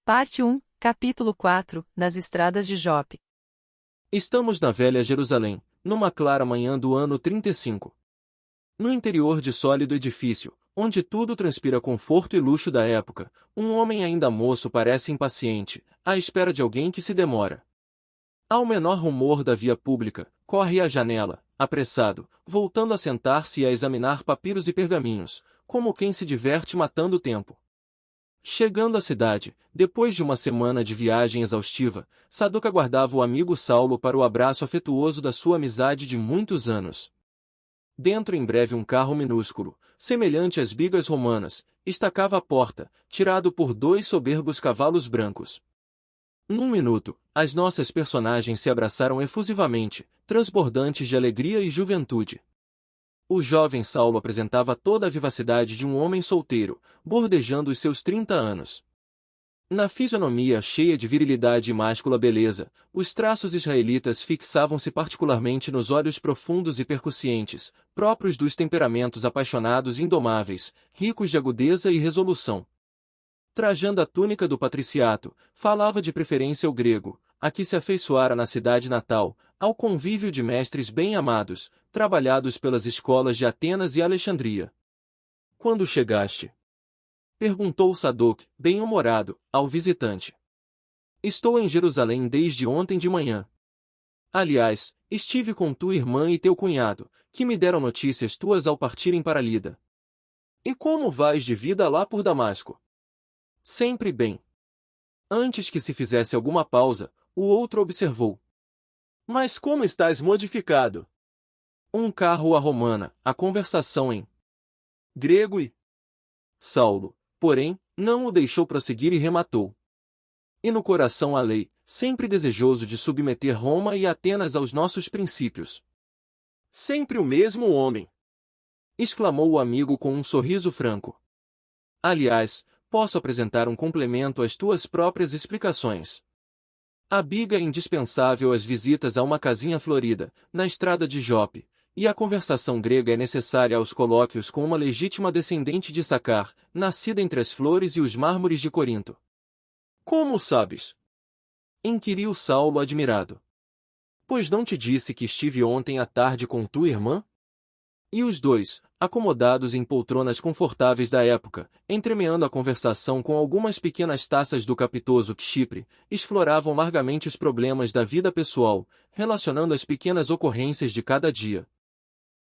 Parte 1, Capítulo 4, Nas Estradas de Jope. Estamos na velha Jerusalém, numa clara manhã do ano 35. No interior de sólido edifício, onde tudo transpira conforto e luxo da época, um homem ainda moço parece impaciente, à espera de alguém que se demora. Ao menor rumor da via pública, corre à janela, apressado, voltando a sentar-se e a examinar papiros e pergaminhos, como quem se diverte matando o tempo. Chegando à cidade, depois de uma semana de viagem exaustiva, Sadoc aguardava o amigo Saulo para o abraço afetuoso da sua amizade de muitos anos. Dentro em breve um carro minúsculo, semelhante às bigas romanas, estacava à porta, tirado por 2 soberbos cavalos brancos. Num minuto, as nossas personagens se abraçaram efusivamente, transbordantes de alegria e juventude. O jovem Saulo apresentava toda a vivacidade de um homem solteiro, bordejando os seus 30 anos. Na fisionomia cheia de virilidade e máscula beleza, os traços israelitas fixavam-se particularmente nos olhos profundos e percussientes, próprios dos temperamentos apaixonados e indomáveis, ricos de agudeza e resolução. Trajando a túnica do patriciato, falava de preferência o grego, a que se afeiçoara na cidade natal, ao convívio de mestres bem-amados, trabalhados pelas escolas de Atenas e Alexandria. Quando chegaste? Perguntou Sadoc, bem-humorado, ao visitante. Estou em Jerusalém desde ontem de manhã. Aliás, estive com tua irmã e teu cunhado, que me deram notícias tuas ao partirem para Lida. E como vais de vida lá por Damasco? Sempre bem. Antes que se fizesse alguma pausa, o outro observou. Mas como estás modificado? Um carro à romana, a conversação em grego e... Saulo, porém, não o deixou prosseguir e rematou. E no coração a lei, sempre desejoso de submeter Roma e Atenas aos nossos princípios. Sempre o mesmo homem! Exclamou o amigo com um sorriso franco. Aliás, posso apresentar um complemento às tuas próprias explicações. A biga é indispensável às visitas a uma casinha florida, na estrada de Jope, e a conversação grega é necessária aos colóquios com uma legítima descendente de Sacar, nascida entre as flores e os mármores de Corinto. Como sabes? Inquiriu Saulo admirado. Pois não te disse que estive ontem à tarde com tua irmã? E os dois, acomodados em poltronas confortáveis da época, entremeando a conversação com algumas pequenas taças do capitoso Chipre, exploravam largamente os problemas da vida pessoal, relacionando as pequenas ocorrências de cada dia.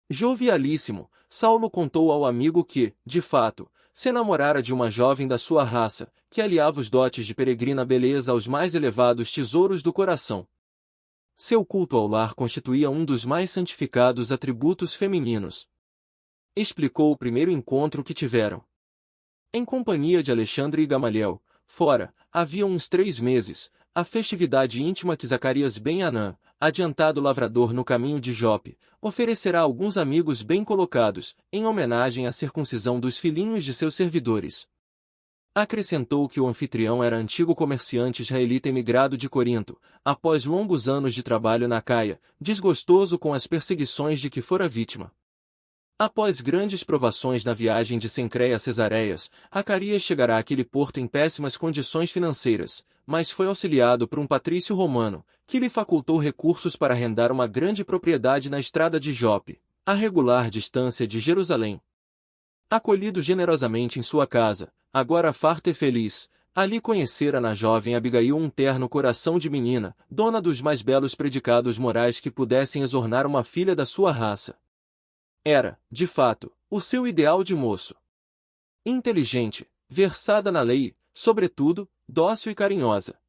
Jovialíssimo, Saulo contou ao amigo que, de fato, se namorara de uma jovem da sua raça, que aliava os dotes de peregrina beleza aos mais elevados tesouros do coração. Seu culto ao lar constituía um dos mais santificados atributos femininos. Explicou o primeiro encontro que tiveram. Em companhia de Alexandre e Gamaliel, fora, havia uns 3 meses, a festividade íntima que Zacarias ben Anã, adiantado lavrador no caminho de Jope, oferecerá a alguns amigos bem colocados, em homenagem à circuncisão dos filhinhos de seus servidores. Acrescentou que o anfitrião era antigo comerciante israelita emigrado de Corinto, após longos anos de trabalho na Caia, desgostoso com as perseguições de que fora vítima. Após grandes provações na viagem de Cencreia a Cesareias, Zacarias chegará àquele porto em péssimas condições financeiras, mas foi auxiliado por um patrício romano, que lhe facultou recursos para arrendar uma grande propriedade na estrada de Jope, a regular distância de Jerusalém. Acolhido generosamente em sua casa, agora farta e feliz, ali conhecera na jovem Abigail um terno coração de menina, dona dos mais belos predicados morais que pudessem exornar uma filha da sua raça. Era, de fato, o seu ideal de moço. Inteligente, versada na lei, sobretudo, dócil e carinhosa.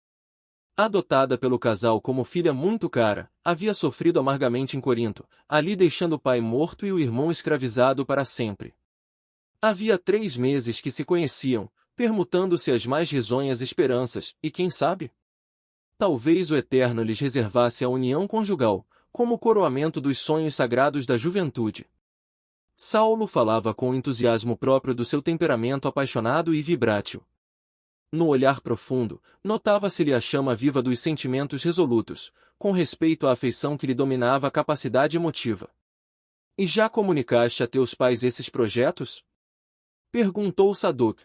Adotada pelo casal como filha muito cara, havia sofrido amargamente em Corinto, ali deixando o pai morto e o irmão escravizado para sempre. Havia 3 meses que se conheciam, permutando-se as mais risonhas esperanças, e quem sabe? Talvez o Eterno lhes reservasse a união conjugal, como coroamento dos sonhos sagrados da juventude. Saulo falava com o entusiasmo próprio do seu temperamento apaixonado e vibrátil. No olhar profundo, notava-se-lhe a chama viva dos sentimentos resolutos, com respeito à afeição que lhe dominava a capacidade emotiva. E já comunicaste a teus pais esses projetos? Perguntou Sadoc.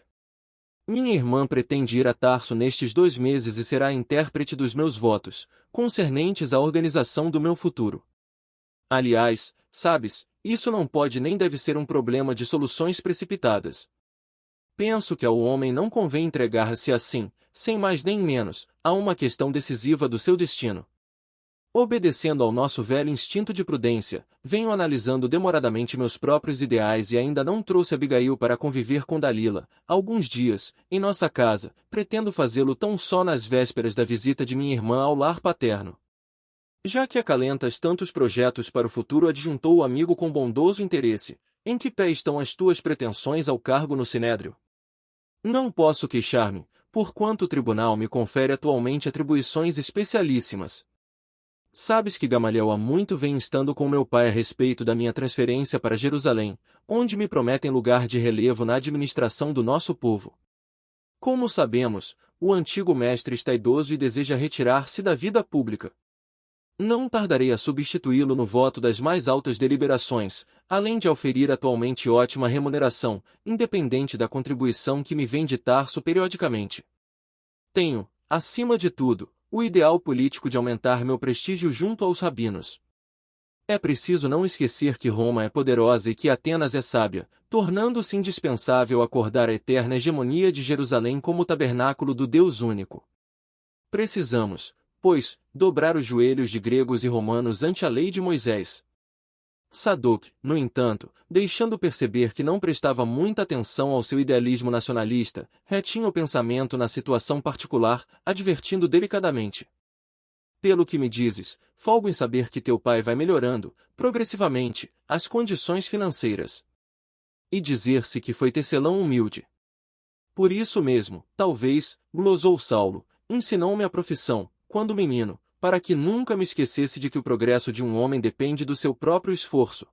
Minha irmã pretende ir a Tarso nestes 2 meses e será a intérprete dos meus votos, concernentes à organização do meu futuro. Aliás, sabes, isso não pode nem deve ser um problema de soluções precipitadas. Penso que ao homem não convém entregar-se assim, sem mais nem menos, a uma questão decisiva do seu destino. Obedecendo ao nosso velho instinto de prudência, venho analisando demoradamente meus próprios ideais e ainda não trouxe Abigail para conviver com Dalila, alguns dias, em nossa casa, pretendo fazê-lo tão só nas vésperas da visita de minha irmã ao lar paterno. Já que acalentas tantos projetos para o futuro, adjuntou o amigo com bondoso interesse, em que pé estão as tuas pretensões ao cargo no Sinédrio? Não posso queixar-me, porquanto o tribunal me confere atualmente atribuições especialíssimas. Sabes que Gamaliel há muito vem instando com meu pai a respeito da minha transferência para Jerusalém, onde me prometem lugar de relevo na administração do nosso povo. Como sabemos, o antigo mestre está idoso e deseja retirar-se da vida pública. Não tardarei a substituí-lo no voto das mais altas deliberações, além de auferir atualmente ótima remuneração, independente da contribuição que me vem de Tarso periodicamente. Tenho, acima de tudo, o ideal político de aumentar meu prestígio junto aos rabinos. É preciso não esquecer que Roma é poderosa e que Atenas é sábia, tornando-se indispensável acordar a eterna hegemonia de Jerusalém como tabernáculo do Deus único. Precisamos, pois, dobrar os joelhos de gregos e romanos ante a lei de Moisés. Sadoc, no entanto, deixando perceber que não prestava muita atenção ao seu idealismo nacionalista, retinha o pensamento na situação particular, advertindo delicadamente. Pelo que me dizes, folgo em saber que teu pai vai melhorando, progressivamente, as condições financeiras. E dizer-se que foi tecelão humilde. Por isso mesmo, talvez, glosou Saulo, ensinou-me a profissão, quando menino, para que nunca me esquecesse de que o progresso de um homem depende do seu próprio esforço.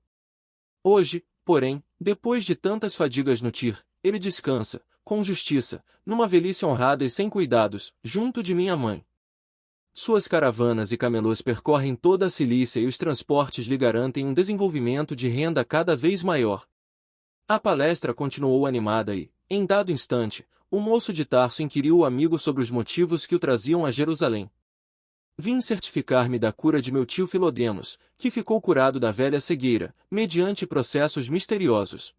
Hoje, porém, depois de tantas fadigas no Tir, ele descansa, com justiça, numa velhice honrada e sem cuidados, junto de minha mãe. Suas caravanas e camelôs percorrem toda a Cilícia e os transportes lhe garantem um desenvolvimento de renda cada vez maior. A palestra continuou animada e, em dado instante, o moço de Tarso inquiriu o amigo sobre os motivos que o traziam a Jerusalém. Vim certificar-me da cura de meu tio Filodemos, que ficou curado da velha cegueira, mediante processos misteriosos.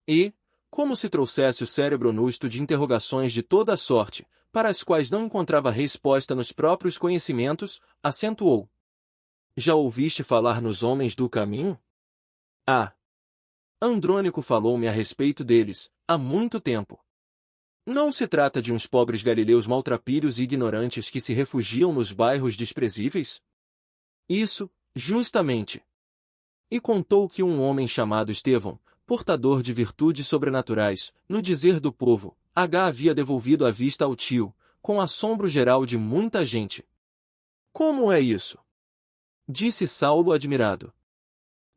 E, como se trouxesse o cérebro nusto de interrogações de toda a sorte, para as quais não encontrava resposta nos próprios conhecimentos, acentuou. Já ouviste falar nos homens do caminho? Ah! Andrônico falou-me a respeito deles, há muito tempo. Não se trata de uns pobres galileus maltrapilhos e ignorantes que se refugiam nos bairros desprezíveis? Isso, justamente. E contou que um homem chamado Estevão, portador de virtudes sobrenaturais, no dizer do povo, havia devolvido a vista ao tio, com assombro geral de muita gente. Como é isso? Disse Saulo admirado.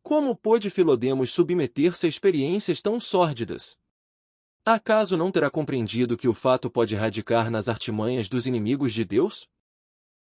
Como pôde Filodemos submeter-se a experiências tão sórdidas? Acaso não terá compreendido que o fato pode radicar nas artimanhas dos inimigos de Deus?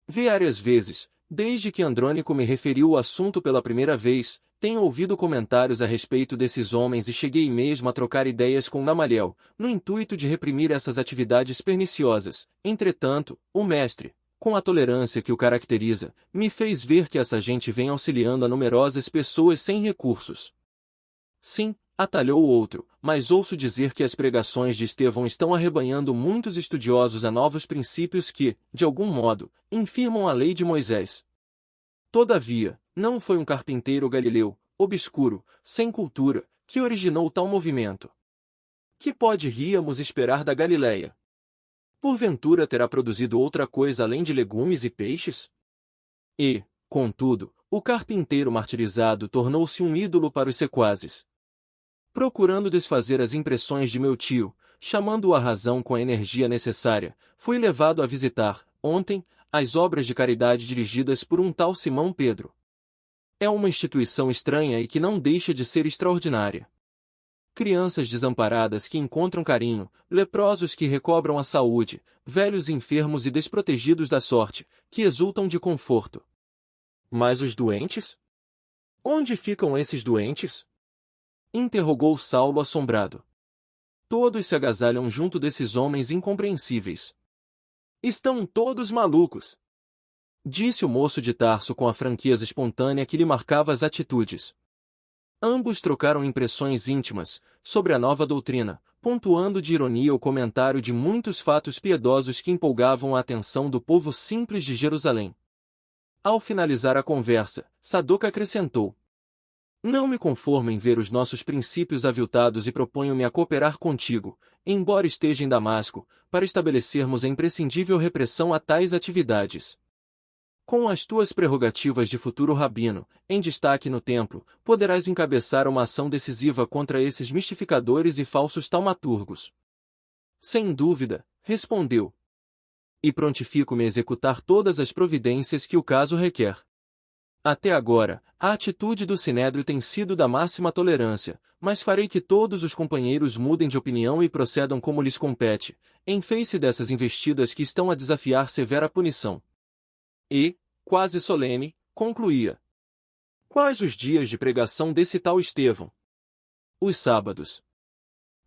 Várias vezes, desde que Andrônico me referiu o assunto pela primeira vez, tenho ouvido comentários a respeito desses homens e cheguei mesmo a trocar ideias com Gamaliel, no intuito de reprimir essas atividades perniciosas. Entretanto, o mestre, com a tolerância que o caracteriza, me fez ver que essa gente vem auxiliando a numerosas pessoas sem recursos. Sim, atalhou o outro, mas ouço dizer que as pregações de Estevão estão arrebanhando muitos estudiosos a novos princípios que, de algum modo, infirmam a lei de Moisés. Todavia, não foi um carpinteiro galileu, obscuro, sem cultura, que originou tal movimento. Que poderíamos esperar da Galileia? Porventura terá produzido outra coisa além de legumes e peixes? E, contudo, o carpinteiro martirizado tornou-se um ídolo para os sequazes. Procurando desfazer as impressões de meu tio, chamando-o à razão com a energia necessária, fui levado a visitar, ontem, as obras de caridade dirigidas por um tal Simão Pedro. É uma instituição estranha e que não deixa de ser extraordinária. Crianças desamparadas que encontram carinho, leprosos que recobram a saúde, velhos enfermos e desprotegidos da sorte, que exultam de conforto. Mas os doentes? Onde ficam esses doentes? Interrogou Saulo assombrado. Todos se agasalham junto desses homens incompreensíveis. Estão todos malucos, disse o moço de Tarso com a franqueza espontânea que lhe marcava as atitudes. Ambos trocaram impressões íntimas sobre a nova doutrina, pontuando de ironia o comentário de muitos fatos piedosos que empolgavam a atenção do povo simples de Jerusalém. Ao finalizar a conversa, Sadoc acrescentou: não me conformo em ver os nossos princípios aviltados e proponho-me a cooperar contigo, embora esteja em Damasco, para estabelecermos a imprescindível repressão a tais atividades. Com as tuas prerrogativas de futuro rabino, em destaque no templo, poderás encabeçar uma ação decisiva contra esses mistificadores e falsos taumaturgos. Sem dúvida, respondeu. E prontifico-me a executar todas as providências que o caso requer. Até agora, a atitude do Sinédrio tem sido da máxima tolerância, mas farei que todos os companheiros mudem de opinião e procedam como lhes compete, em face dessas investidas que estão a desafiar severa punição. E, quase solene, concluía: quais os dias de pregação desse tal Estevão? Os sábados.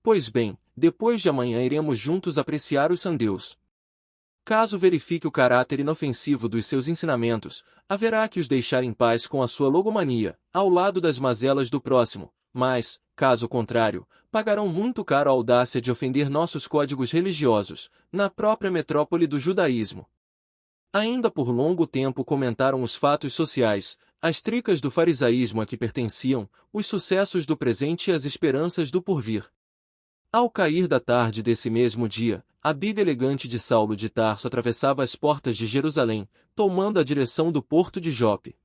Pois bem, depois de amanhã iremos juntos apreciar os sandeus. Caso verifique o caráter inofensivo dos seus ensinamentos, haverá que os deixar em paz com a sua logomania, ao lado das mazelas do próximo, mas, caso contrário, pagarão muito caro a audácia de ofender nossos códigos religiosos, na própria metrópole do judaísmo. Ainda por longo tempo comentaram os fatos sociais, as tricas do farisaísmo a que pertenciam, os sucessos do presente e as esperanças do porvir. Ao cair da tarde desse mesmo dia, a biga elegante de Saulo de Tarso atravessava as portas de Jerusalém, tomando a direção do porto de Jope.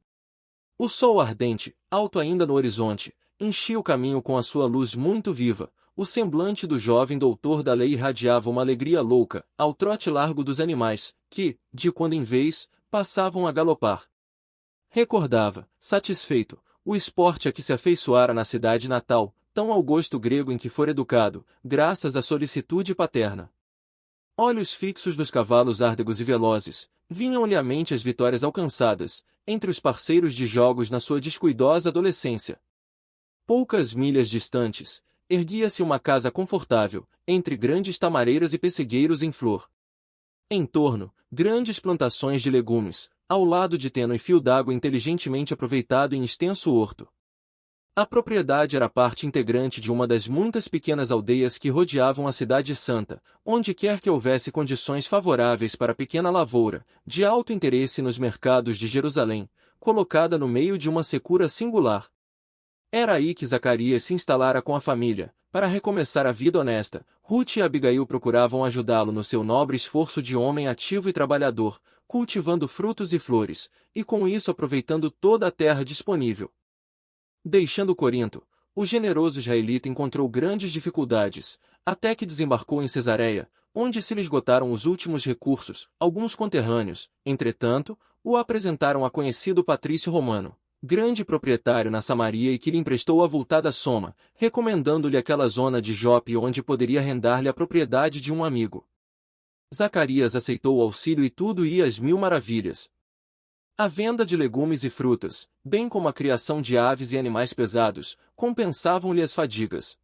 O sol ardente, alto ainda no horizonte, enchia o caminho com a sua luz muito viva. O semblante do jovem doutor da lei irradiava uma alegria louca, ao trote largo dos animais, que, de quando em vez, passavam a galopar. Recordava, satisfeito, o esporte a que se afeiçoara na cidade natal, tão ao gosto grego em que fora educado, graças à solicitude paterna. Olhos fixos dos cavalos árdegos e velozes, vinham-lhe à mente as vitórias alcançadas, entre os parceiros de jogos na sua descuidosa adolescência. Poucas milhas distantes, erguia-se uma casa confortável, entre grandes tamareiras e pessegueiros em flor. Em torno, grandes plantações de legumes, ao lado de tênue fio d'água inteligentemente aproveitado em extenso horto. A propriedade era parte integrante de uma das muitas pequenas aldeias que rodeavam a cidade santa, onde quer que houvesse condições favoráveis para a pequena lavoura, de alto interesse nos mercados de Jerusalém, colocada no meio de uma secura singular. Era aí que Zacarias se instalara com a família, para recomeçar a vida honesta. Ruth e Abigail procuravam ajudá-lo no seu nobre esforço de homem ativo e trabalhador, cultivando frutos e flores, e com isso aproveitando toda a terra disponível. Deixando Corinto, o generoso israelita encontrou grandes dificuldades, até que desembarcou em Cesareia, onde se lhe esgotaram os últimos recursos. Alguns conterrâneos, entretanto, o apresentaram a conhecido patrício romano, grande proprietário na Samaria e que lhe emprestou avultada soma, recomendando-lhe aquela zona de Jope onde poderia arrendar-lhe a propriedade de um amigo. Zacarias aceitou o auxílio e tudo ia às mil maravilhas. A venda de legumes e frutas, bem como a criação de aves e animais pesados, compensavam-lhe as fadigas.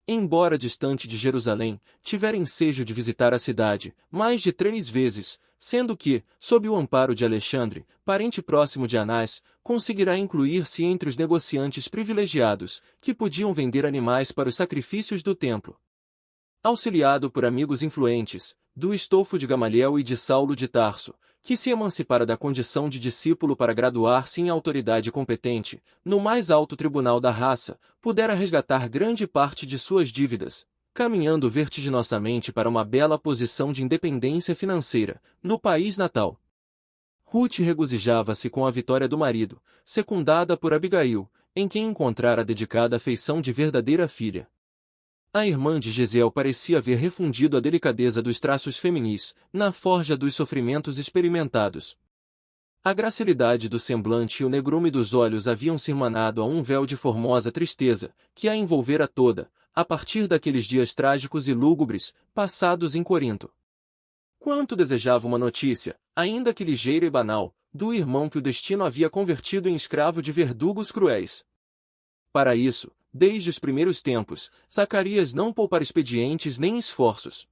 Embora distante de Jerusalém, tivera ensejo de visitar a cidade, mais de 3 vezes, sendo que, sob o amparo de Alexandre, parente próximo de Anás, conseguirá incluir-se entre os negociantes privilegiados, que podiam vender animais para os sacrifícios do templo. Auxiliado por amigos influentes, do estofo de Gamaliel e de Saulo de Tarso, que se emancipara da condição de discípulo para graduar-se em autoridade competente, no mais alto tribunal da raça, pudera resgatar grande parte de suas dívidas, caminhando vertiginosamente para uma bela posição de independência financeira, no país natal. Ruth regozijava-se com a vitória do marido, secundada por Abigail, em quem encontrara dedicada afeição de verdadeira filha. A irmã de Jesiel parecia haver refundido a delicadeza dos traços feminis, na forja dos sofrimentos experimentados. A gracilidade do semblante e o negrume dos olhos haviam-se irmanado a um véu de formosa tristeza, que a envolvera toda, a partir daqueles dias trágicos e lúgubres, passados em Corinto. Quanto desejava uma notícia, ainda que ligeira e banal, do irmão que o destino havia convertido em escravo de verdugos cruéis. Para isso, desde os primeiros tempos, Zacarias não poupara expedientes nem esforços.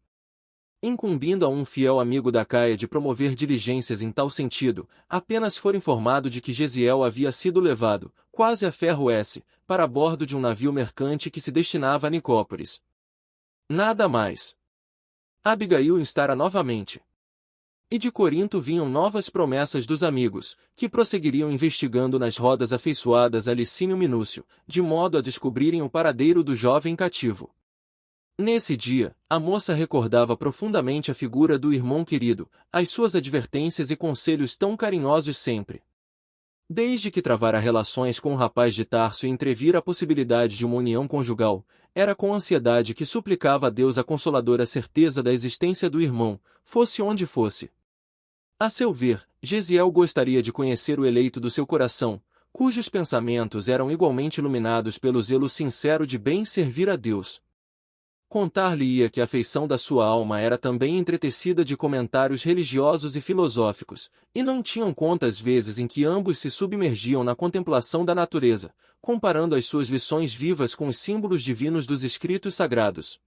Incumbindo a um fiel amigo da Caia de promover diligências em tal sentido, apenas for informado de que Gesiel havia sido levado, quase a ferro S, para bordo de um navio mercante que se destinava a Nicópolis. Nada mais. Abigail instara novamente. E de Corinto vinham novas promessas dos amigos, que prosseguiriam investigando nas rodas afeiçoadas a Licínio Minúcio, de modo a descobrirem o paradeiro do jovem cativo. Nesse dia, a moça recordava profundamente a figura do irmão querido, as suas advertências e conselhos tão carinhosos sempre. Desde que travara relações com o rapaz de Tarso e entrevira a possibilidade de uma união conjugal, era com ansiedade que suplicava a Deus a consoladora certeza da existência do irmão, fosse onde fosse. A seu ver, Gesiel gostaria de conhecer o eleito do seu coração, cujos pensamentos eram igualmente iluminados pelo zelo sincero de bem servir a Deus. Contar-lhe-ia que a afeição da sua alma era também entretecida de comentários religiosos e filosóficos, e não tinham conta as vezes em que ambos se submergiam na contemplação da natureza, comparando as suas lições vivas com os símbolos divinos dos escritos sagrados.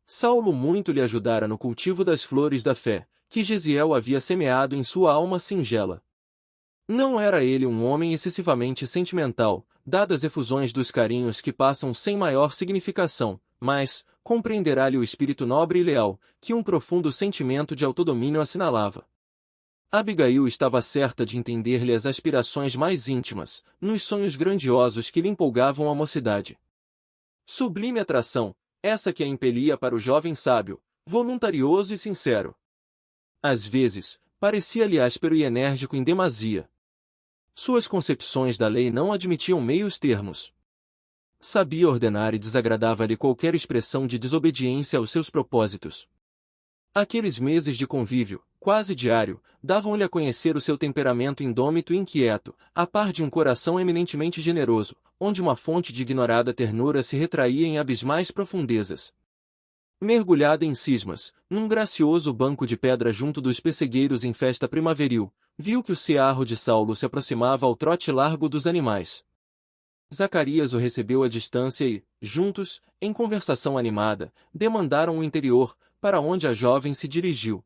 Saulo muito lhe ajudara no cultivo das flores da fé, que Gesiel havia semeado em sua alma singela. Não era ele um homem excessivamente sentimental, dadas efusões dos carinhos que passam sem maior significação, mas compreenderá-lhe o espírito nobre e leal, que um profundo sentimento de autodomínio assinalava. Abigail estava certa de entender-lhe as aspirações mais íntimas, nos sonhos grandiosos que lhe empolgavam a mocidade. Sublime atração, essa que a impelia para o jovem sábio, voluntarioso e sincero. Às vezes, parecia-lhe áspero e enérgico em demasia. Suas concepções da lei não admitiam meios termos. Sabia ordenar e desagradava-lhe qualquer expressão de desobediência aos seus propósitos. Aqueles meses de convívio, quase diário, davam-lhe a conhecer o seu temperamento indômito e inquieto, a par de um coração eminentemente generoso, onde uma fonte de ignorada ternura se retraía em abismais profundezas. Mergulhada em cismas, num gracioso banco de pedra junto dos pessegueiros em festa primaveril, viu que o cearro de Saulo se aproximava ao trote largo dos animais. Zacarias o recebeu à distância e, juntos, em conversação animada, demandaram o interior, para onde a jovem se dirigiu.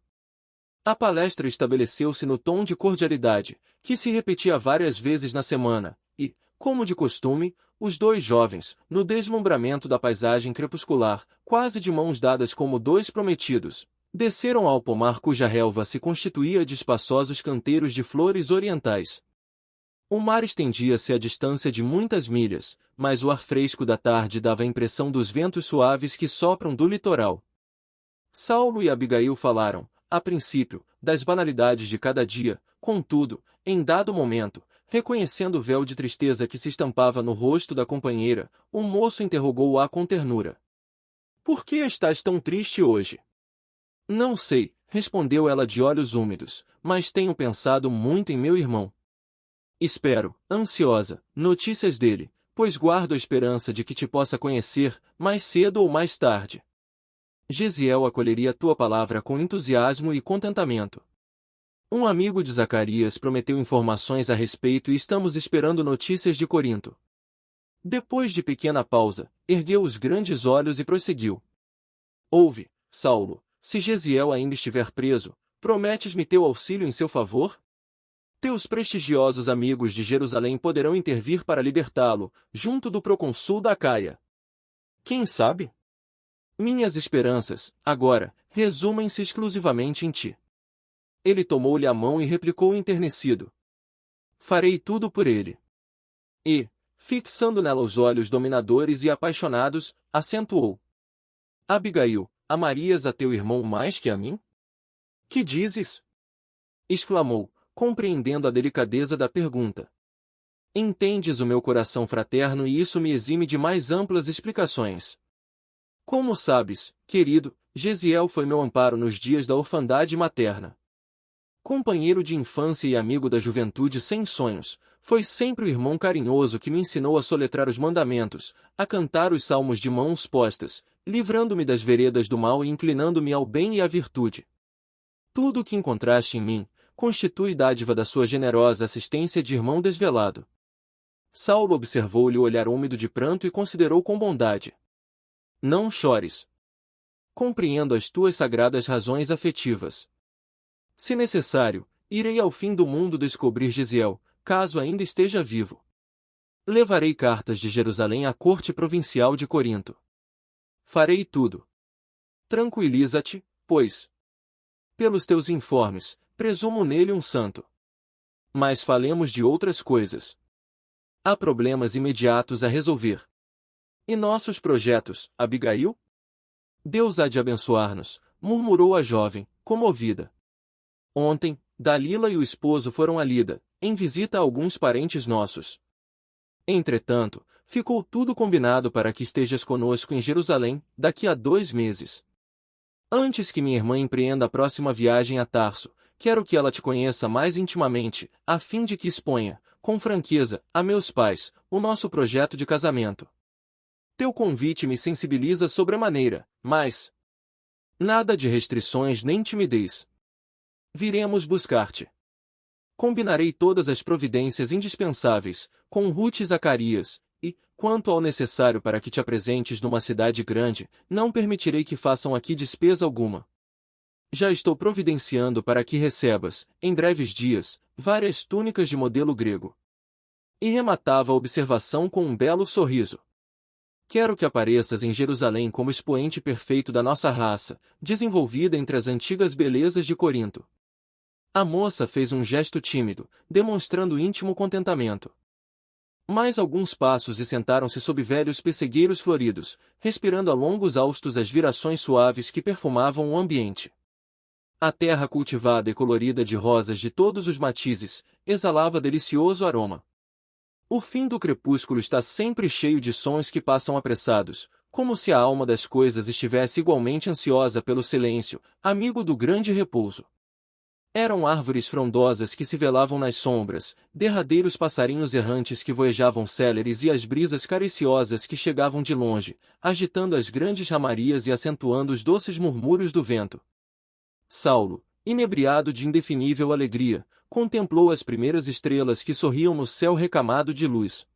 A palestra estabeleceu-se no tom de cordialidade, que se repetia várias vezes na semana, e, como de costume, os dois jovens, no deslumbramento da paisagem crepuscular, quase de mãos dadas como dois prometidos, desceram ao pomar cuja relva se constituía de espaçosos canteiros de flores orientais. O mar estendia-se à distância de muitas milhas, mas o ar fresco da tarde dava a impressão dos ventos suaves que sopram do litoral. Saulo e Abigail falaram, a princípio, das banalidades de cada dia, contudo, em dado momento, reconhecendo o véu de tristeza que se estampava no rosto da companheira, o moço interrogou-a com ternura. — Por que estás tão triste hoje? — Não sei, respondeu ela de olhos úmidos, mas tenho pensado muito em meu irmão. Espero, ansiosa, notícias dele, pois guardo a esperança de que te possa conhecer, mais cedo ou mais tarde. Gesiel acolheria tua palavra com entusiasmo e contentamento. Um amigo de Zacarias prometeu informações a respeito e estamos esperando notícias de Corinto. Depois de pequena pausa, ergueu os grandes olhos e prosseguiu. Ouve, Saulo, se Gesiel ainda estiver preso, prometes-me teu auxílio em seu favor? Teus prestigiosos amigos de Jerusalém poderão intervir para libertá-lo, junto do procônsul da Caia. Quem sabe? Minhas esperanças, agora, resumem-se exclusivamente em ti. Ele tomou-lhe a mão e replicou enternecido. Farei tudo por ele. E, fixando nela os olhos dominadores e apaixonados, acentuou. Abigail, amarias a teu irmão mais que a mim? Que dizes? Exclamou, compreendendo a delicadeza da pergunta. Entendes o meu coração fraterno e isso me exime de mais amplas explicações. Como sabes, querido, Gesiel foi meu amparo nos dias da orfandade materna. Companheiro de infância e amigo da juventude sem sonhos, foi sempre o irmão carinhoso que me ensinou a soletrar os mandamentos, a cantar os salmos de mãos postas, livrando-me das veredas do mal e inclinando-me ao bem e à virtude. Tudo o que encontraste em mim, constitui dádiva da sua generosa assistência de irmão desvelado. Saulo observou-lhe o olhar úmido de pranto e considerou com bondade. Não chores. Compreendo as tuas sagradas razões afetivas. Se necessário, irei ao fim do mundo descobrir Gesiel, caso ainda esteja vivo. Levarei cartas de Jerusalém à corte provincial de Corinto. Farei tudo. Tranquiliza-te, pois. Pelos teus informes, presumo nele um santo. Mas falemos de outras coisas. Há problemas imediatos a resolver. E nossos projetos, Abigail? Deus há de abençoar-nos, murmurou a jovem, comovida. Ontem, Dalila e o esposo foram a Lida, em visita a alguns parentes nossos. Entretanto, ficou tudo combinado para que estejas conosco em Jerusalém, daqui a 2 meses. Antes que minha irmã empreenda a próxima viagem a Tarso, quero que ela te conheça mais intimamente, a fim de que exponha, com franqueza, a meus pais, o nosso projeto de casamento. Teu convite me sensibiliza sobremaneira, mas nada de restrições nem timidez. Viremos buscar-te. Combinarei todas as providências indispensáveis, com Ruth e Zacarias, e, quanto ao necessário para que te apresentes numa cidade grande, não permitirei que façam aqui despesa alguma. Já estou providenciando para que recebas, em breves dias, várias túnicas de modelo grego. E rematava a observação com um belo sorriso. Quero que apareças em Jerusalém como expoente perfeito da nossa raça, desenvolvida entre as antigas belezas de Corinto. A moça fez um gesto tímido, demonstrando íntimo contentamento. Mais alguns passos e sentaram-se sob velhos pessegueiros floridos, respirando a longos haustos as virações suaves que perfumavam o ambiente. A terra cultivada e colorida de rosas de todos os matizes, exalava delicioso aroma. O fim do crepúsculo está sempre cheio de sons que passam apressados, como se a alma das coisas estivesse igualmente ansiosa pelo silêncio, amigo do grande repouso. Eram árvores frondosas que se velavam nas sombras, derradeiros passarinhos errantes que voejavam céleres e as brisas cariciosas que chegavam de longe, agitando as grandes ramarias e acentuando os doces murmúrios do vento. Saulo, inebriado de indefinível alegria, contemplou as primeiras estrelas que sorriam no céu recamado de luz.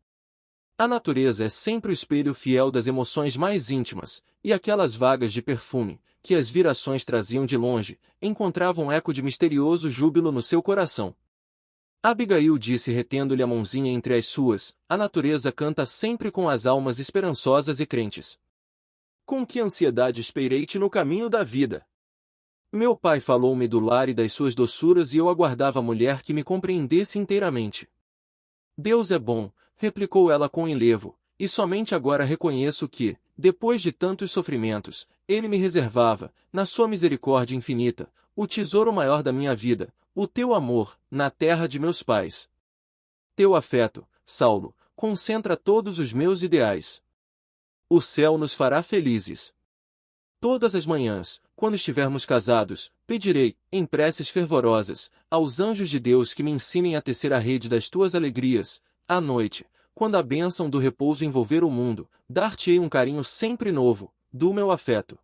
A natureza é sempre o espelho fiel das emoções mais íntimas, e aquelas vagas de perfume, que as virações traziam de longe, encontravam eco de misterioso júbilo no seu coração. Abigail disse retendo-lhe a mãozinha entre as suas, a natureza canta sempre com as almas esperançosas e crentes. Com que ansiedade esperei-te no caminho da vida! Meu pai falou-me do lar e das suas doçuras e eu aguardava a mulher que me compreendesse inteiramente. Deus é bom, replicou ela com enlevo, e somente agora reconheço que, depois de tantos sofrimentos, ele me reservava, na sua misericórdia infinita, o tesouro maior da minha vida, o teu amor, na terra de meus pais. Teu afeto, Saulo, concentra todos os meus ideais. O céu nos fará felizes. Todas as manhãs, quando estivermos casados, pedirei, em preces fervorosas, aos anjos de Deus que me ensinem a tecer a rede das tuas alegrias. À noite, quando a bênção do repouso envolver o mundo, dar-te-ei um carinho sempre novo, do meu afeto.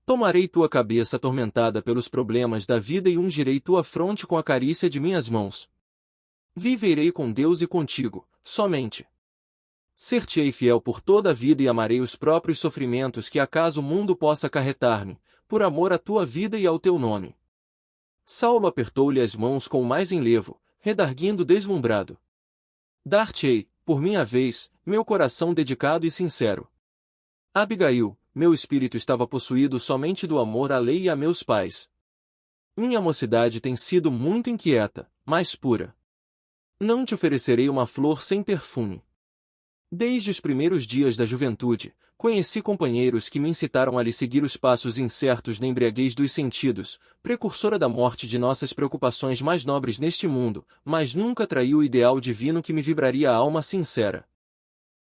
Tomarei tua cabeça atormentada pelos problemas da vida e ungirei tua fronte com a carícia de minhas mãos. Viverei com Deus e contigo, somente. Ser-te-ei fiel por toda a vida e amarei os próprios sofrimentos que acaso o mundo possa acarretar-me, por amor à tua vida e ao teu nome. Saulo apertou-lhe as mãos com mais enlevo, redarguindo deslumbrado. Dar-te-ei, por minha vez, meu coração dedicado e sincero. Abigail, meu espírito estava possuído somente do amor à lei e a meus pais. Minha mocidade tem sido muito inquieta, mas pura. Não te oferecerei uma flor sem perfume. Desde os primeiros dias da juventude, conheci companheiros que me incitaram a lhe seguir os passos incertos na embriaguez dos sentidos, precursora da morte de nossas preocupações mais nobres neste mundo, mas nunca traí o ideal divino que me vibraria a alma sincera.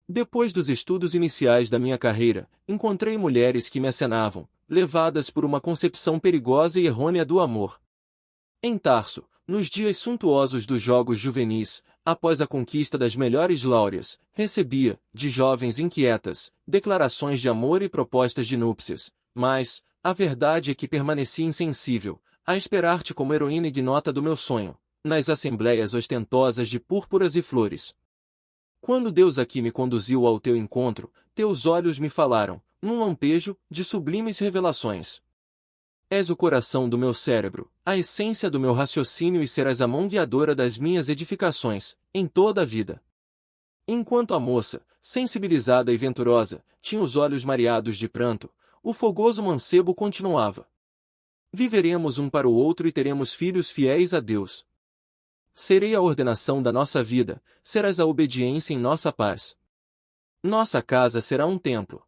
Depois dos estudos iniciais da minha carreira, encontrei mulheres que me acenavam, levadas por uma concepção perigosa e errônea do amor. Em Tarso, nos dias suntuosos dos jogos juvenis, após a conquista das melhores láureas, recebia, de jovens inquietas, declarações de amor e propostas de núpcias, mas, a verdade é que permaneci insensível, a esperar-te como heroína ignota do meu sonho, nas assembleias ostentosas de púrpuras e flores. Quando Deus aqui me conduziu ao teu encontro, teus olhos me falaram, num lampejo, de sublimes revelações. És o coração do meu cérebro, a essência do meu raciocínio e serás a moldeadora das minhas edificações, em toda a vida. Enquanto a moça, sensibilizada e venturosa, tinha os olhos mareados de pranto, o fogoso mancebo continuava. Viveremos um para o outro e teremos filhos fiéis a Deus. Serei a ordenação da nossa vida, serás a obediência em nossa paz. Nossa casa será um templo.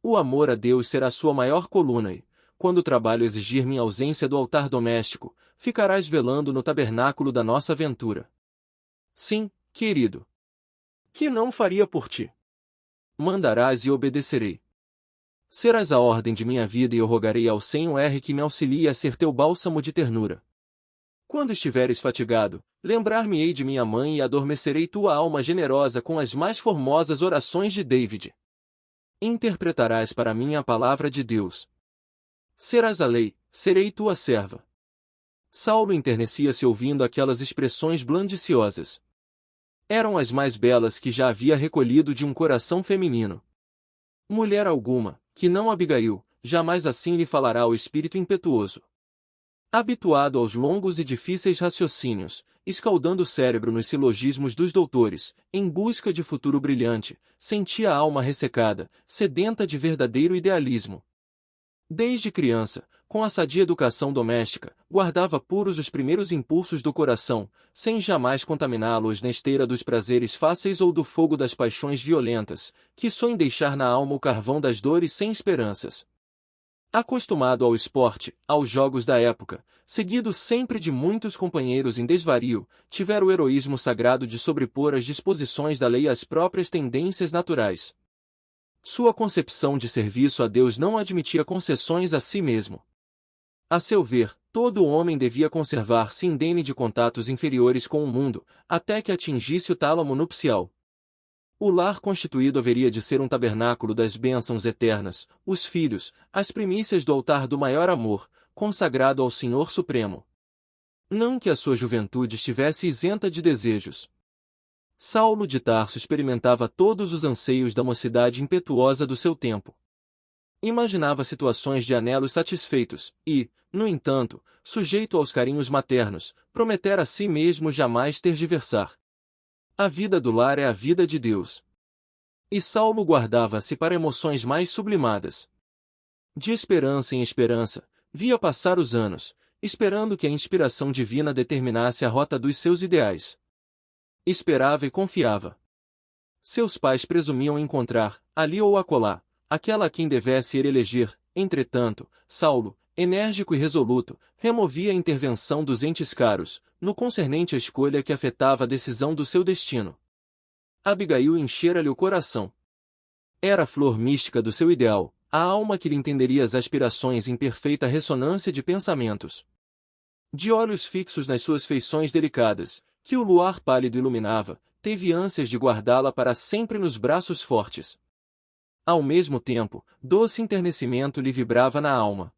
O amor a Deus será sua maior coluna e, quando o trabalho exigir minha ausência do altar doméstico, ficarás velando no tabernáculo da nossa ventura. Sim, querido. Que não faria por ti? Mandarás e obedecerei. Serás a ordem de minha vida e eu rogarei ao Senhor que me auxilie a ser teu bálsamo de ternura. Quando estiveres fatigado, lembrar-me-ei de minha mãe e adormecerei tua alma generosa com as mais formosas orações de David. Interpretarás para mim a palavra de Deus. Serás a lei, serei tua serva. Saulo enternecia-se ouvindo aquelas expressões blandiciosas. Eram as mais belas que já havia recolhido de um coração feminino. Mulher alguma, que não Abigail, jamais assim lhe falará o espírito impetuoso. Habituado aos longos e difíceis raciocínios, escaldando o cérebro nos silogismos dos doutores, em busca de futuro brilhante, sentia a alma ressecada, sedenta de verdadeiro idealismo. Desde criança, com a sadia educação doméstica, guardava puros os primeiros impulsos do coração, sem jamais contaminá-los na esteira dos prazeres fáceis ou do fogo das paixões violentas, que soem deixar na alma o carvão das dores sem esperanças. Acostumado ao esporte, aos jogos da época, seguido sempre de muitos companheiros em desvario, tivera o heroísmo sagrado de sobrepor as disposições da lei às próprias tendências naturais. Sua concepção de serviço a Deus não admitia concessões a si mesmo. A seu ver, todo homem devia conservar-se indene de contatos inferiores com o mundo, até que atingisse o tálamo nupcial. O lar constituído haveria de ser um tabernáculo das bênçãos eternas, os filhos, as primícias do altar do maior amor, consagrado ao Senhor Supremo. Não que a sua juventude estivesse isenta de desejos. Saulo de Tarso experimentava todos os anseios da mocidade impetuosa do seu tempo. Imaginava situações de anelos satisfeitos, e, no entanto, sujeito aos carinhos maternos, prometera a si mesmo jamais tergiversar. A vida do lar é a vida de Deus. E Saulo guardava-se para emoções mais sublimadas. De esperança em esperança, via passar os anos, esperando que a inspiração divina determinasse a rota dos seus ideais. Esperava e confiava. Seus pais presumiam encontrar, ali ou acolá, aquela a quem devesse ir eleger. Entretanto, Saulo, enérgico e resoluto, removia a intervenção dos entes caros, no concernente à escolha que afetava a decisão do seu destino. Abigail enchera-lhe o coração. Era a flor mística do seu ideal, a alma que lhe entenderia as aspirações em perfeita ressonância de pensamentos. De olhos fixos nas suas feições delicadas, que o luar pálido iluminava, teve ânsias de guardá-la para sempre nos braços fortes. Ao mesmo tempo, doce enternecimento lhe vibrava na alma.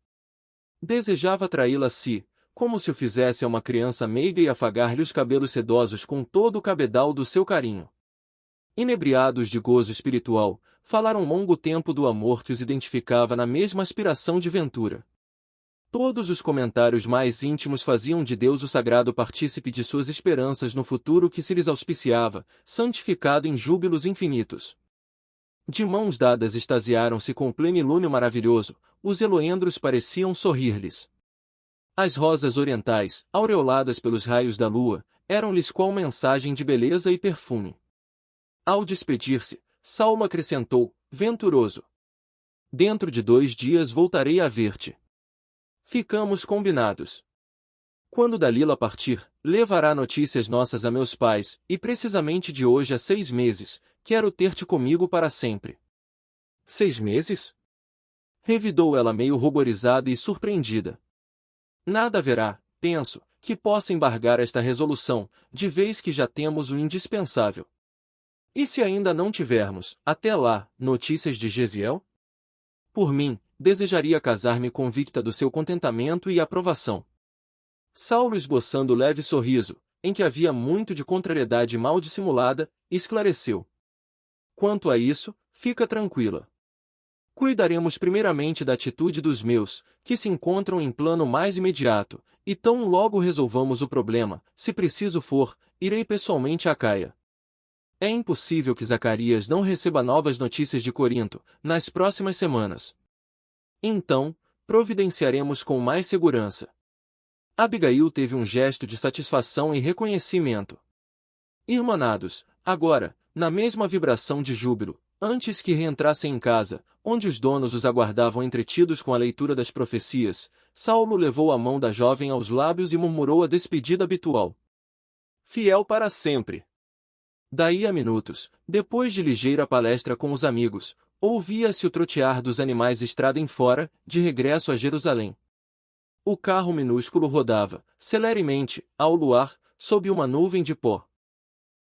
Desejava atraí-la a si, como se o fizesse a uma criança meiga e afagar-lhe os cabelos sedosos com todo o cabedal do seu carinho. Inebriados de gozo espiritual, falaram longo tempo do amor que os identificava na mesma aspiração de ventura. Todos os comentários mais íntimos faziam de Deus o sagrado partícipe de suas esperanças no futuro que se lhes auspiciava, santificado em júbilos infinitos. De mãos dadas extasiaram-se com o plenilúnio maravilhoso, os eloendros pareciam sorrir-lhes. As rosas orientais, aureoladas pelos raios da lua, eram-lhes qual mensagem de beleza e perfume. Ao despedir-se, Saulo acrescentou, venturoso: dentro de 2 dias voltarei a ver-te. Ficamos combinados. Quando Dalila partir, levará notícias nossas a meus pais, e precisamente de hoje a 6 meses, quero ter-te comigo para sempre. 6 meses? Revidou ela meio ruborizada e surpreendida. Nada haverá, penso, que possa embargar esta resolução, de vez que já temos o indispensável. E se ainda não tivermos, até lá, notícias de Gesiel? Por mim, desejaria casar-me convicta do seu contentamento e aprovação. Saulo esboçando leve sorriso, em que havia muito de contrariedade mal dissimulada, esclareceu. Quanto a isso, fica tranquila. Cuidaremos primeiramente da atitude dos meus, que se encontram em plano mais imediato, e tão logo resolvamos o problema, se preciso for, irei pessoalmente a Caia. É impossível que Zacarias não receba novas notícias de Corinto, nas próximas semanas. Então, providenciaremos com mais segurança. Abigail teve um gesto de satisfação e reconhecimento. Irmanados, agora, na mesma vibração de júbilo, antes que reentrassem em casa, onde os donos os aguardavam entretidos com a leitura das profecias, Saulo levou a mão da jovem aos lábios e murmurou a despedida habitual. Fiel para sempre. Daí a minutos, depois de ligeira palestra com os amigos, ouvia-se o trotear dos animais estrada em fora, de regresso a Jerusalém. O carro minúsculo rodava, celeremente, ao luar, sob uma nuvem de pó.